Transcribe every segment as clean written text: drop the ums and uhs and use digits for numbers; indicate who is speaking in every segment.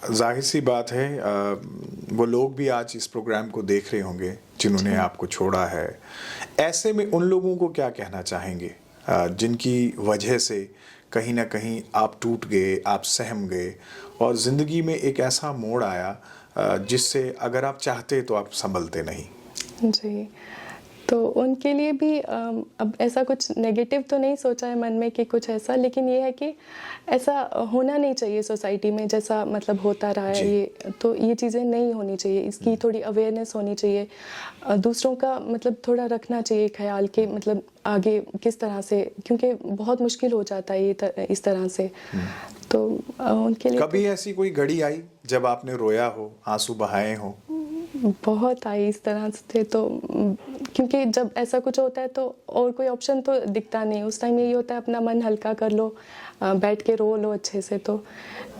Speaker 1: ज़ाहिर सी बात है वो लोग भी आज इस प्रोग्राम को देख रहे होंगे जिन्होंने आपको छोड़ा है। ऐसे में उन लोगों को क्या कहना चाहेंगे जिनकी वजह से कहीं न कहीं आप टूट गए, आप सहम गए और ज़िंदगी में एक ऐसा मोड़ आया जिससे अगर आप चाहते तो आप सँभलते नहीं?
Speaker 2: जी, तो उनके लिए भी अब ऐसा कुछ नेगेटिव तो नहीं सोचा है मन में कि कुछ ऐसा, लेकिन ये है कि ऐसा होना नहीं चाहिए सोसाइटी में जैसा मतलब होता रहा है ये, तो ये चीज़ें नहीं होनी चाहिए, इसकी थोड़ी अवेयरनेस होनी चाहिए। दूसरों का मतलब थोड़ा रखना चाहिए ख़्याल कि मतलब आगे किस तरह से, क्योंकि बहुत मुश्किल हो जाता है ये इस तरह से। तो उनके लिए
Speaker 1: कभी ऐसी कोई घड़ी आई जब आपने रोया हो, आँसू बहाए हों?
Speaker 2: बहुत आई इस तरह से, तो क्योंकि जब ऐसा कुछ होता है तो और कोई ऑप्शन तो दिखता नहीं, उस टाइम यही होता है अपना मन हल्का कर लो, बैठ के रो लो अच्छे से। तो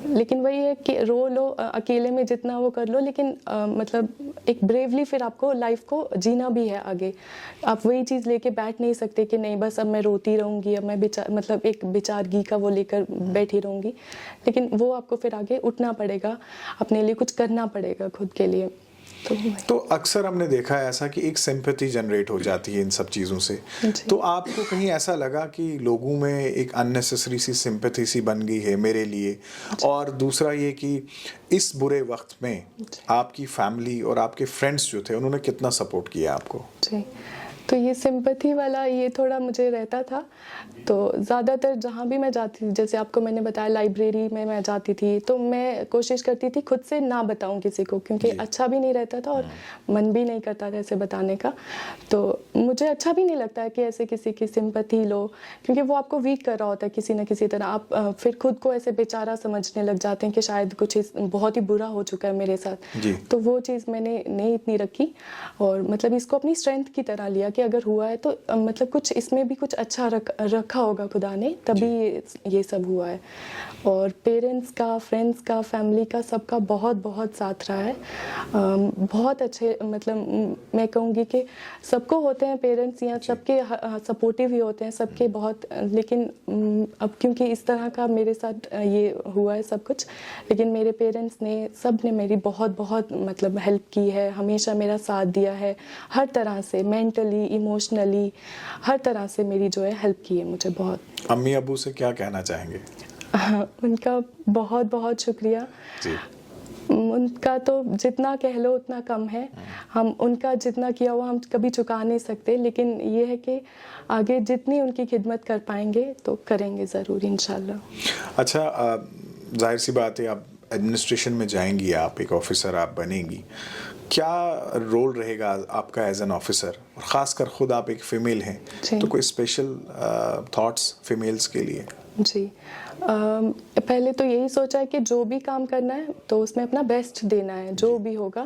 Speaker 2: लेकिन वही है कि रो लो अकेले में जितना वो कर लो, लेकिन मतलब एक ब्रेवली फिर आपको लाइफ को जीना भी है आगे। आप वही चीज़ लेके बैठ नहीं सकते कि नहीं बस अब मैं रोती रहूँगी, अब मैं मतलब एक बेचारगी का वो लेकर बैठी रहूँगी, लेकिन वो आपको फिर आगे उठना पड़ेगा, अपने लिए कुछ करना पड़ेगा खुद के लिए।
Speaker 1: तो अक्सर हमने देखा है ऐसा कि एक सिंपैथी जनरेट हो जाती है इन सब चीज़ों से। तो आपको कहीं ऐसा लगा कि लोगों में एक अननेसेसरी सी सिंपैथी सी बन गई है मेरे लिए? और दूसरा ये कि इस बुरे वक़्त में आपकी फैमिली और आपके फ्रेंड्स जो थे उन्होंने कितना सपोर्ट किया आपको?
Speaker 2: जी, तो ये सिंपैथी वाला ये थोड़ा मुझे रहता था। तो ज़्यादातर जहाँ भी मैं जाती थी, जैसे आपको मैंने बताया लाइब्रेरी में मैं जाती थी, तो मैं कोशिश करती थी खुद से ना बताऊँ किसी को, क्योंकि अच्छा भी नहीं रहता था और मन भी नहीं करता था ऐसे बताने का। तो मुझे अच्छा भी नहीं लगता है कि ऐसे किसी की सिंपैथी लो, क्योंकि वो आपको वीक कर रहा होता है किसी न किसी तरह। आप फिर खुद को ऐसे बेचारा समझने लग जाते हैं कि शायद कुछ बहुत ही बुरा हो चुका है मेरे साथ। तो वो चीज़ मैंने नहीं इतनी रखी और मतलब इसको अपनी स्ट्रेंथ की तरह लिया कि अगर हुआ है तो मतलब कुछ इसमें भी कुछ अच्छा रखा होगा खुदा ने, तभी ये सब हुआ है। और पेरेंट्स का, फ्रेंड्स का, फैमिली का, सबका बहुत बहुत साथ रहा है। बहुत अच्छे, मतलब मैं कहूँगी कि सबको होते हैं पेरेंट्स, या सबके सपोर्टिव ही होते हैं सबके बहुत, लेकिन अब क्योंकि इस तरह का मेरे साथ ये हुआ है सब कुछ, लेकिन मेरे पेरेंट्स ने, सब ने मेरी बहुत बहुत मतलब हेल्प की है, हमेशा मेरा साथ दिया है हर तरह से, मेंटली, इमोशनली, हर तरह से मेरी जो है हेल्प की है मुझे बहुत।
Speaker 1: अम्मी अबू से क्या कहना चाहेंगे?
Speaker 2: उनका बहुत बहुत शुक्रिया। उनका तो जितना कह लो उतना कम है। हम उनका जितना किया हुआ हम कभी चुका नहीं सकते, लेकिन ये है कि आगे जितनी उनकी खिदमत कर पाएंगे तो करेंगे ज़रूर इंशाल्लाह।
Speaker 1: अच्छा, जाहिर सी बात है आप एडमिनिस्ट्रेशन में जाएंगी, आप एक ऑफिसर आप बनेंगी, क्या रोल रहेगा आपका एज एन ऑफिसर? और ख़ासकर ख़ुद आप एक फ़ीमेल हैं, तो कोई स्पेशल थॉट्स फीमेल्स के लिए?
Speaker 2: जी, पहले तो यही सोचा है कि जो भी काम करना है तो उसमें अपना बेस्ट देना है, जो भी होगा